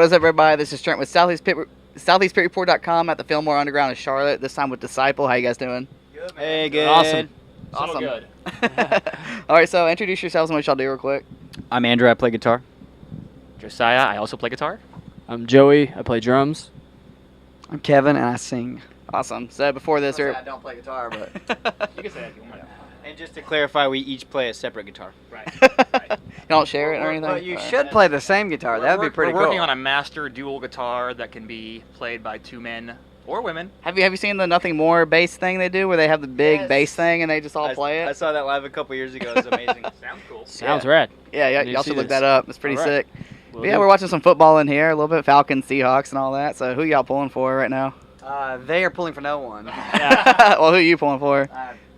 What is up, everybody? This is Trent with SoutheastPitReport.com at the Fillmore Underground in Charlotte. This time with Disciple. How you guys doing? Good, man. Hey, good. Awesome. Awesome. So good. All right, so introduce yourselves and what y'all do real quick. I'm Andrew. I play guitar. Josiah, I also play guitar. I'm Joey. I play drums. I'm Kevin, and I sing. Awesome. So before this, I don't play guitar, but You can say that if you want. And just to clarify, we each play a separate guitar. Right. you don't share it or anything? But you Or- should play the same guitar. That would be pretty We're cool. working on a master dual guitar that can be played by 2 men or women. Have you seen the Nothing More bass thing they do, where they have the big Yes. bass thing and they just all play it? I saw that live a couple years ago. It was amazing. Sounds cool. Sounds rad. Yeah, Need to y'all see should look this. that up. It's pretty All right. sick. But yeah, we're watching some football in here, a little bit Falcons, Seahawks, and all that. So who y'all pulling for right now? They are pulling for no one. Well, who are you pulling for?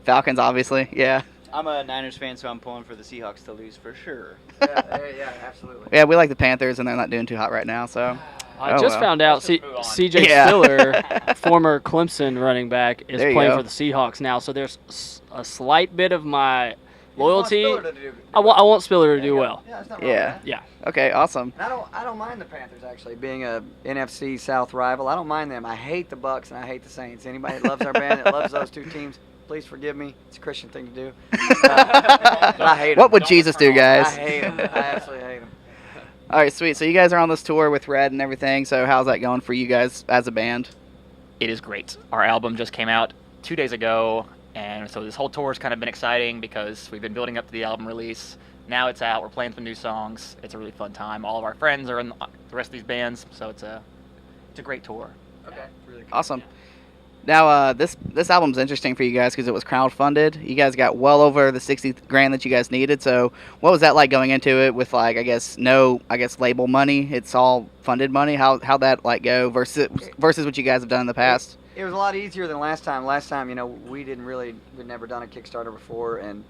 Falcons, obviously. Yeah. I'm a Niners fan, so I'm pulling for the Seahawks to lose for sure. yeah, absolutely. Yeah, we like the Panthers, and they're not doing too hot right now. So I Oh, just well. found out Let's just move on. C.J. Yeah. Stiller, former Clemson running back, is There you playing go. for the Seahawks now. So there's a slight bit of my loyalty. You want Spiller to do I want Spiller to do well. Yeah, that's not wrong Yeah. with that. Yeah. okay, awesome. And I don't mind the Panthers actually being a NFC South rival. I don't mind them. I hate the Bucks and I hate the Saints. Anybody that loves our band that loves those two teams, please forgive me. It's a Christian thing to do. But I hate them. What would Jesus do, I guys? hate them. I absolutely hate them. All right, sweet. So you guys are on this tour with Red and everything. So how's that going for you guys as a band? It is great. Our album just came out 2 days ago, and so this whole tour has kind of been exciting because we've been building up to the album release. Now it's out. We're playing some new songs. It's a really fun time. All of our friends are in the rest of these bands, so it's a great tour. Okay. Really cool. Awesome. Now, this album's interesting for you guys because it was crowdfunded. You guys got well over the $60,000 that you guys needed. So, what was that like going into it with no label money? It's all funded money. How'd that go versus what you guys have done in the past? It was a lot easier than last time. Last time, we'd never done a Kickstarter before, and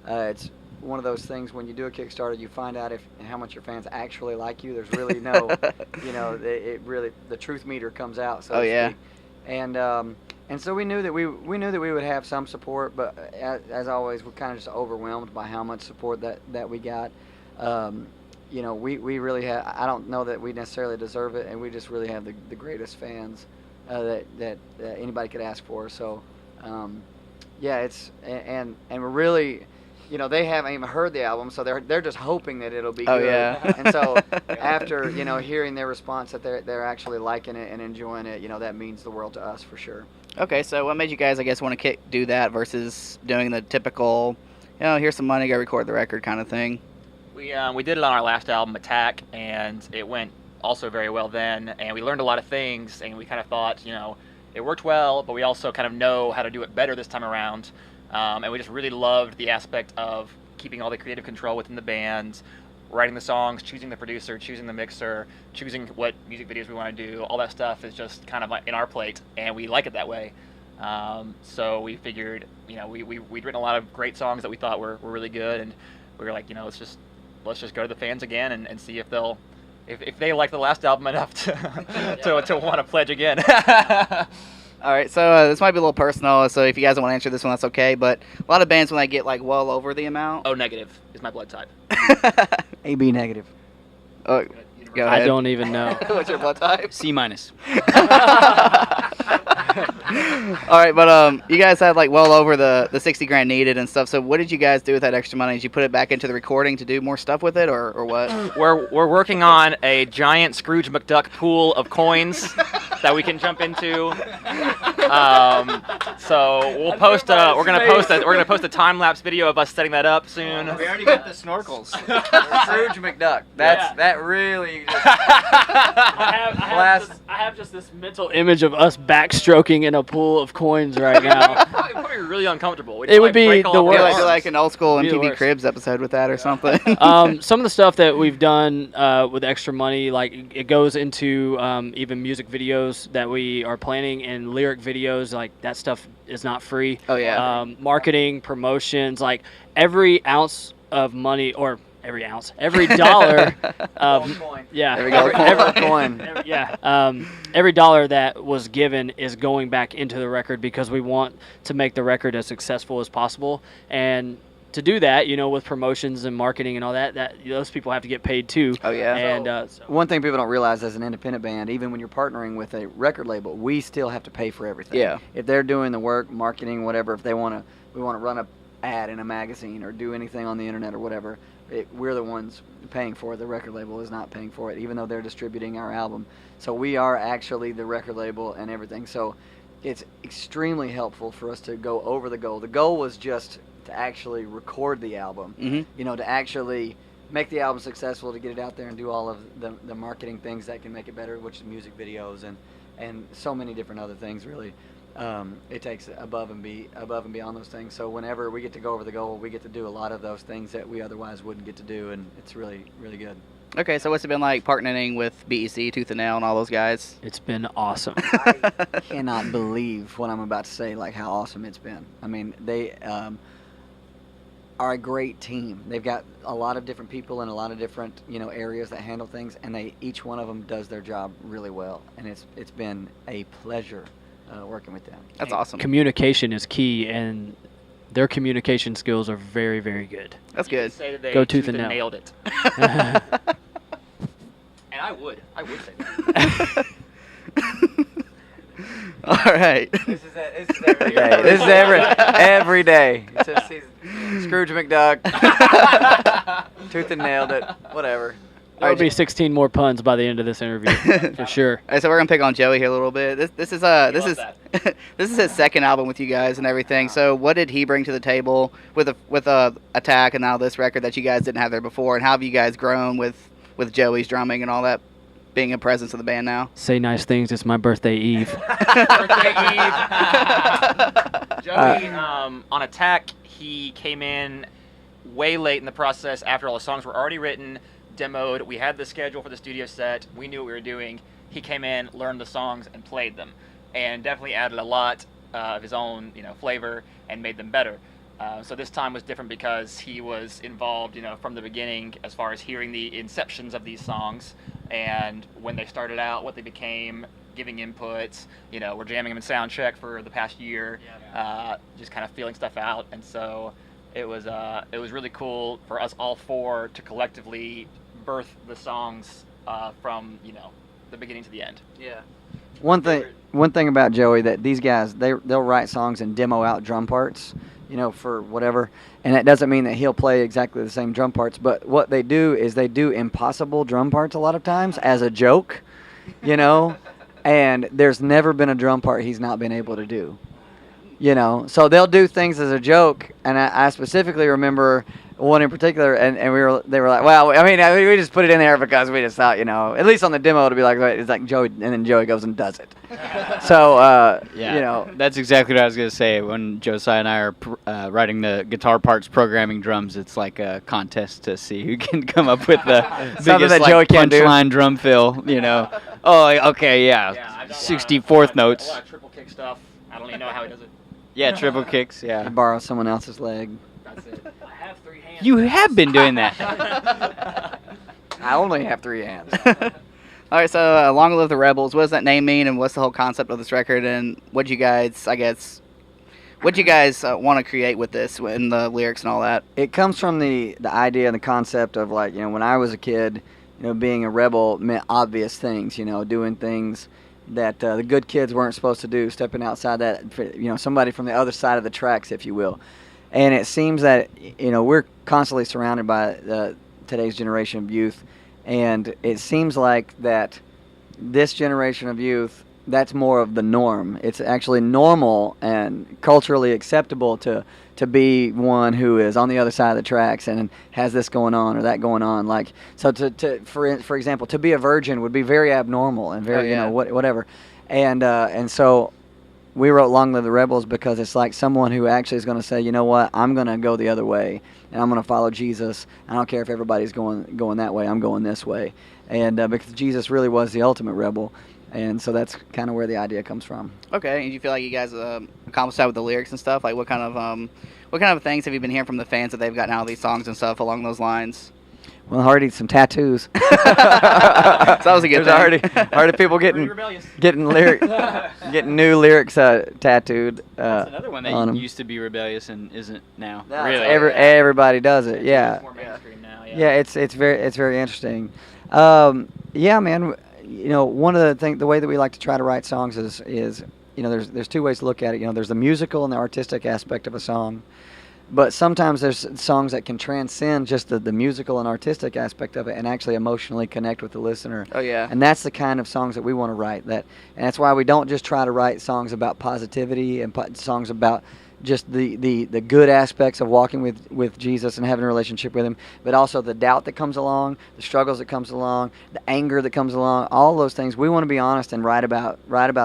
it's one of those things when you do a Kickstarter, you find out how much your fans actually like you. There's really no, the truth meter comes out. So Oh, to yeah. speak. And so we knew that we would have some support, but as always, we're kind of just overwhelmed by how much support that we got. We really have. I don't know that we necessarily deserve it, and we just really have the greatest fans that anybody could ask for. So, it's and we're really. They haven't even heard the album, so they're just hoping that it'll be Oh, good. yeah. And so after hearing their response that they're actually liking it and enjoying it, that means the world to us for sure. Okay, so what made you guys, want to do that versus doing the typical, here's some money, go record the record kind of thing? We did it on our last album, Attack, and it went also very well then. And we learned a lot of things, and we kind of thought, it worked well, but we also kind of know how to do it better this time around. And we just really loved the aspect of keeping all the creative control within the band, writing the songs, choosing the producer, choosing the mixer, choosing what music videos we want to do. All that stuff is just kind of in our plate, and we like it that way. So we figured, we'd written a lot of great songs that we thought were really good, and we were like, let's just go to the fans again and see if they like the last album enough to want to pledge again. All right, so this might be a little personal, so if you guys don't want to answer this one, that's okay. But a lot of bands, when they get well over the amount. O negative is my blood type. AB negative. Oh, go ahead. I don't even know. What's your blood type? C minus. All right, but you guys had well over the $60,000 needed and stuff. So what did you guys do with that extra money? Did you put it back into the recording to do more stuff with it, or what? We're working on a giant Scrooge McDuck pool of coins that we can jump into. So we'll post. We're gonna post a time lapse video of us setting that up soon. We already got the snorkels. Scrooge McDuck. That really. I have just this mental image of us backstroking in a pool of coins right now. Probably really uncomfortable. It would be the Do worst. like an old school Be the MTV worst. Cribs episode with that or something. Some of the stuff that we've done with extra money, it goes into even music videos that we are planning and lyric videos. That stuff is not free. Oh, yeah. Marketing, promotions, every ounce of money, or every dollar. Yeah. There we go. Every dollar that was given is going back into the record because we want to make the record as successful as possible. And to do that, with promotions and marketing and all that those people have to get paid too. Oh, yeah. And One thing people don't realize as an independent band, even when you're partnering with a record label, we still have to pay for everything. Yeah. If they're doing the work, marketing, whatever, if we want to run a ad in a magazine or do anything on the internet or whatever, we're the ones paying for it. The record label is not paying for it, even though they're distributing our album. So we are actually the record label and everything. So it's extremely helpful for us to go over the goal. The goal was just to actually record the album, to actually make the album successful, to get it out there and do all of the marketing things that can make it better, which is music videos and so many different other things, really. It takes above and beyond those things. So whenever we get to go over the goal, we get to do a lot of those things that we otherwise wouldn't get to do, and it's really, really good. Okay, so what's it been like partnering with BEC, Tooth and Nail, and all those guys? it's been awesome. I cannot believe what I'm about to say, like how awesome it's been. I mean, they are a great team. They've got a lot of different people in a lot of different areas that handle things, and each one of them does their job really well, and it's been a pleasure working with them. That's awesome. Communication is key, and their communication skills are very, very good. That's You good. could say that they Go Tooth and Nail. nailed it. And I would say that. All right. This is every day. This is every day. It's just, Scrooge McDuck. Tooth and nailed it. Whatever. There will be 16 more puns by the end of this interview, for sure. All right, so we're gonna pick on Joey here a little bit. This is that. this is his second album with you guys and everything. So what did he bring to the table with Attack and now this record that you guys didn't have there before? And how have you guys grown with Joey's drumming and all that, being a presence of the band now? Say nice things. It's my birthday eve. Birthday Eve. Joey, on Attack, he came in way late in the process after all the songs were already written, demoed. We had the schedule for the studio set. We knew what we were doing. He came in, learned the songs, and played them, and definitely added a lot of his own, flavor and made them better. So this time was different because he was involved, from the beginning as far as hearing the inceptions of these songs and when they started out, what they became, giving inputs. We're jamming them in sound check for the past year, just kind of feeling stuff out. And so it was really cool for us all four to collectively birth the songs from the beginning to the end. Yeah. One thing about Joey, that these guys they'll write songs and demo out drum parts, for whatever, and that doesn't mean that he'll play exactly the same drum parts. But what they do is they do impossible drum parts a lot of times as a joke, and there's never been a drum part he's not been able to do. So they'll do things as a joke, and I specifically remember one in particular, and they were like, well, I mean, we just put it in there because we just thought, at least on the demo it'll be like, it's like Joey, and then Joey goes and does it. So, that's exactly what I was going to say. When Josiah and I are writing the guitar parts, programming drums, it's like a contest to see who can come up with the biggest that Joey can't do. punchline drum fill, Oh, okay, yeah, I've done 64th notes. A lot of triple kick stuff. I don't even know how he does it. Yeah, triple kicks, you yeah. borrow someone else's leg. That's it. I have 3 hands. You have been doing that. I only have 3 hands. All right, so Long Live the Rebels. What does that name mean, and what's the whole concept of this record? And what you guys want to create with this, and the lyrics and all that? It comes from the idea and the concept of, like, when I was a kid, being a rebel meant obvious things, doing things that the good kids weren't supposed to do, stepping outside that, somebody from the other side of the tracks, if you will. And it seems that, we're constantly surrounded by today's generation of youth, and it seems like that this generation of youth, that's more of the norm. It's actually normal and culturally acceptable to be one who is on the other side of the tracks and has this going on or that going on. Like, so for example, to be a virgin would be very abnormal and very, whatever. And so we wrote Long Live the Rebels because it's like someone who actually is going to say, you know what, I'm going to go the other way and I'm going to follow Jesus. I don't care if everybody's going that way, I'm going this way. And because Jesus really was the ultimate rebel. And so that's kind of where the idea comes from. Okay, and you feel like you guys accomplished that with the lyrics and stuff? Like, what kind of things have you been hearing from the fans that they've gotten out of these songs and stuff along those lines? Well, already some tattoos. So that was a good There's thing. already people Pretty getting rebellious. getting new lyrics tattooed. That's another one on that 'em. used to be rebellious and isn't now. Really? Everybody does it. Yeah. It's more mainstream now, Yeah, it's very interesting. Yeah, man. You know, one of the way that we like to try to write songs is you know there's two ways to look at it. You know, there's the musical and the artistic aspect of a song, but sometimes there's songs that can transcend just the musical and artistic aspect of it and actually emotionally connect with the listener. Oh yeah. And that's the kind of songs that we want to write. And that's why we don't just try to write songs about positivity and songs about just the good aspects of walking with Jesus and having a relationship with him, but also the doubt that comes along, the struggles that comes along, the anger that comes along, all those things. We want to be honest and write about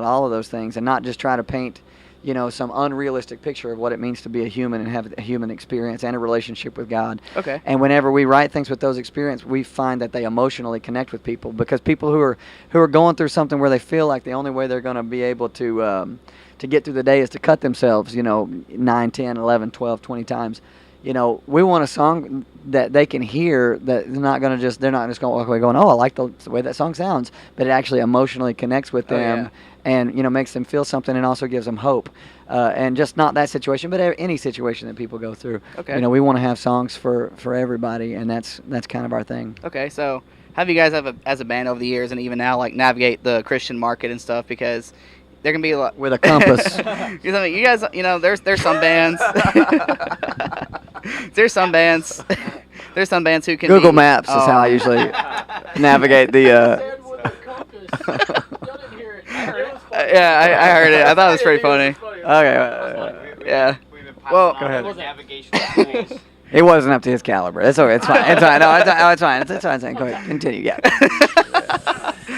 all of those things and not just try to paint, you know, some unrealistic picture of what it means to be a human and have a human experience and a relationship with God. Okay. And whenever we write things with those experiences, we find that they emotionally connect with people, because people who are going through something where they feel like the only way they're going to be able to get through the day is to cut themselves, you know, 9, 10, 11, 12, 20 times. You know, we want a song that they can hear that they're not just going to walk away going, oh, I like the way that song sounds, but it actually emotionally connects with them and, you know, makes them feel something and also gives them hope. And just not that situation, but any situation that people go through. Okay. You know, we want to have songs for everybody, and that's kind of our thing. Okay, so have you guys as a band over the years and even now like navigate the Christian market and stuff, because there can be a lot With a compass. Because I mean, you guys, you know, there's some bands. there's some bands. There's some bands who can. Google be, Maps is how I usually navigate the. Yeah, I heard it. I thought it was pretty funny. Okay. Yeah. We've been Well, piling go on ahead. navigational tools. It wasn't up to his caliber. It's okay. It's fine. It's fine. No, it's fine. It's fine. Go ahead. Continue. Yeah.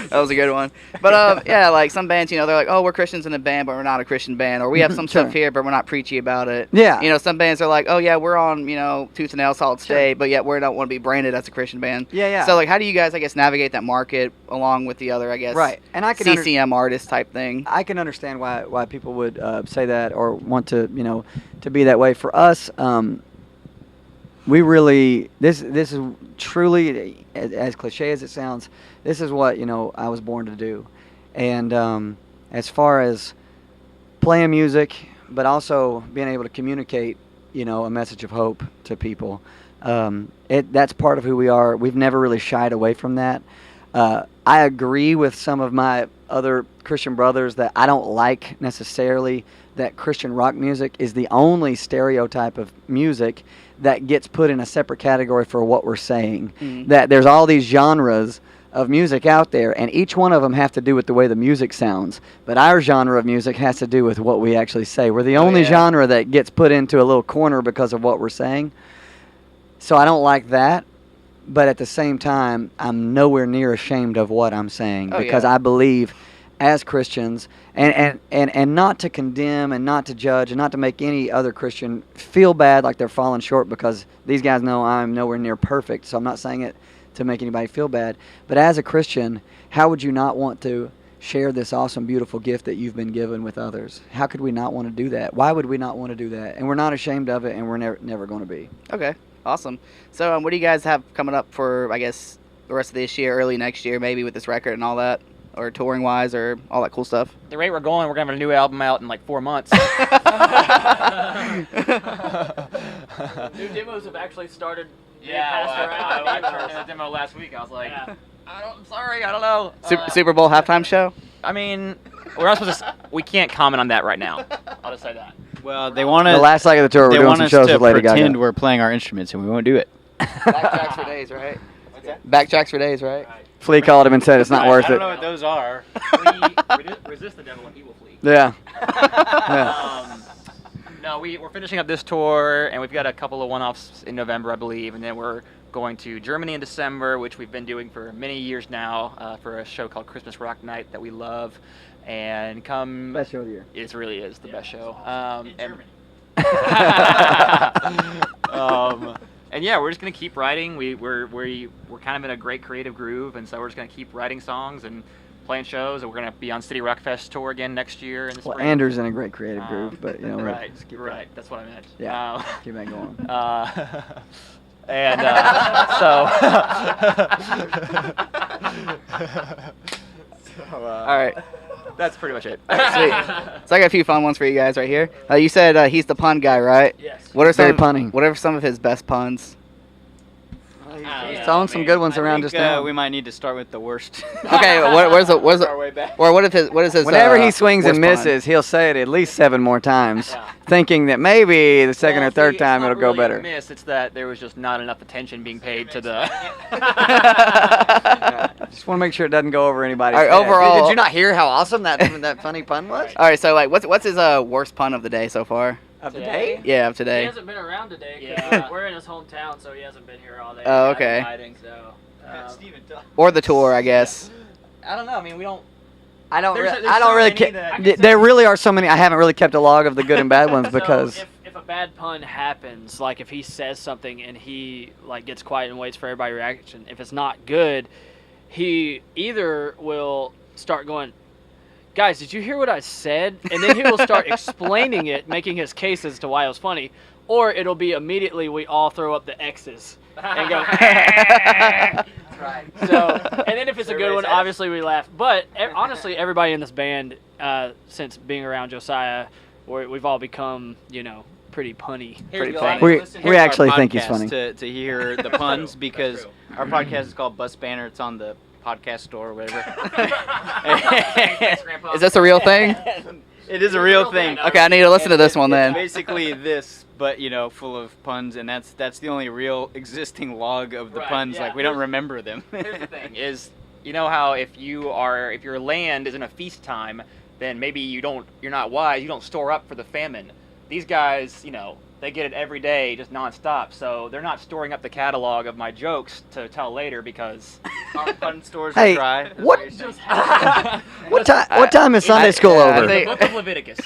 That was a good one. But yeah, like some bands, you know, they're like, oh, we're Christians in a band, but we're not a Christian band, or we have some Sure. stuff here, but we're not preachy about it. Yeah. You know, some bands are like, oh yeah, we're on, you know, Tooth and Nail, Solid State, but yet we don't want to be branded as a Christian band. Yeah, yeah. So like, how do you guys, I guess, navigate that market along with the other, I guess, Right. And I can CCM artist type thing? I can understand why people would say that or want to, you know, to be that way. For us, we really this is truly, as cliche as it sounds, this is what, you know, I was born to do. And as far as playing music, but also being able to communicate, you know, a message of hope to people, that's part of who we are. We've never really shied away from that. I agree with some of my other Christian brothers that I don't like necessarily that Christian rock music is the only stereotype of music that gets put in a separate category for what we're saying. Mhm. That there's all these genres of music out there, and each one of them have to do with the way the music sounds. But our genre of music has to do with what we actually say. We're the only yeah. genre that gets put into a little corner because of what we're saying. So I don't like that. But at the same time, I'm nowhere near ashamed of what I'm saying, Oh, because yeah. I believe as Christians, and not to condemn and not to judge and not to make any other Christian feel bad like they're falling short, because these guys know I'm nowhere near perfect, so I'm not saying it to make anybody feel bad. But as a Christian, how would you not want to share this awesome, beautiful gift that you've been given with others? How could we not want to do that? Why would we not want to do that? And we're not ashamed of it, and we're never going to be. Okay, awesome. So what do you guys have coming up for, I guess, the rest of this year, early next year, maybe with this record and all that, or touring wise, or all that cool stuff? The rate we're going, we're gonna have a new album out in like 4 months. New demos have actually started. being Yeah, passed around. I turned in a demo last week. I was like, I'm sorry, I don't know. Super Bowl halftime show? I mean, we're not supposed to. We can't comment on that right now. I'll just say that. Well, they want The to. last leg of the tour, we're They doing want some us shows to with Lady pretend Gaga. we're playing our instruments, and we won't do it. Backtracks for days, right? Backtracks for days, right? Flea called him and said it's not worth it. what those are. Resist the devil and he will flee. Yeah. No, we're finishing up this tour, and we've got a couple of one-offs in November, I believe, and then we're going to Germany in December, which we've been doing for many years now, for a show called Christmas Rock Night that we love. And come, Best show of the year. it really is the best show. And yeah, we're just gonna keep writing. We're kind of in a great creative groove, and so we're just gonna keep writing songs and playing shows. And we're gonna be on City Rock Fest tour again next year in the Well, spring. Andrew's in a great creative groove, but you know, right, let's keep right. That's what I meant. Yeah. Keep that going. And All right. that's pretty much it. Sweet. So I got a few fun ones for you guys right here. You said he's the pun guy, right? Yes. What are Very some? punny. What are some of his best puns? He's throwing some good ones around just now. We might need to start with the worst. Okay, where's Our way back. or what is his? Whenever he swings and worst pun? misses, he'll say it at least 7 more times, Yeah. thinking that maybe the second Well, or third see, time it's it'll not go really a better. miss, it's that there was just not enough attention being paid to the. Just want to make sure it doesn't go over anybody's All right, head. overall- Did you not hear how awesome that funny pun was? All right, so like, what's his worst pun of the day so far? Of the Today? day? Yeah, of He today. hasn't been around today. 'Cause, Yeah. we're in his hometown, so he hasn't been here all day. Oh, okay. Hiding. So, Or the tour, I guess. I don't know. I mean, we don't. I don't. There's- Re- there's I don't so really. many that- There really are so many. I haven't really kept a log of the good and bad ones so because. if a bad pun happens, like if he says something and he like gets quiet and waits for everybody's reaction, if it's not good, he either will start going, "Guys, did you hear what I said?" And then he will start explaining it, making his case as to why it was funny, or it'll be immediately we all throw up the X's and go. Right. So, and then if it's a good Everybody one, says. obviously we laugh. But honestly, everybody in this band, since being around Josiah, we've all become, pretty punny. Pretty Here's funny. the- We- listen- we here's our actually think he's podcast funny. to hear the puns because our podcast is called Bus Banner. It's on the podcast store or whatever. Thanks, Grandpa. Is this a real thing? It is a real thing. Okay, I need to listen to this one It's then. basically this, but full of puns, and that's the only real existing log of the Right, puns. yeah. Like we don't remember them. Here's the thing: is you know how if your land is in a feast time, then maybe you're not wise. You don't store up for the famine. These guys, they get it every day, just nonstop. So they're not storing up the catalog of my jokes to tell later because Our pun stores Hey, are dry. what- Just What time is Sunday school I over? think- the Book of Leviticus.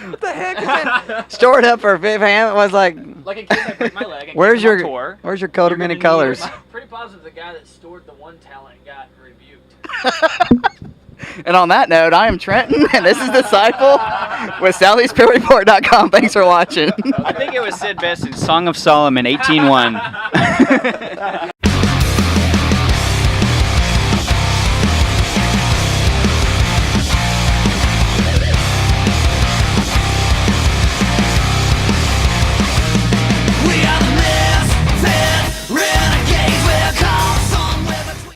What the heck is that? Stored up for fifth hand was like. Like in case I break my leg. And Where's keep them your on tour, Where's your coat you're of many gonna need colors? my- Pretty positive the guy that stored the one talent got rebuked. And on that note, I am Trenton, and this is Disciple with SoutheastPillReport.com. Thanks for watching. I think it was said best in Song of Solomon 18:1.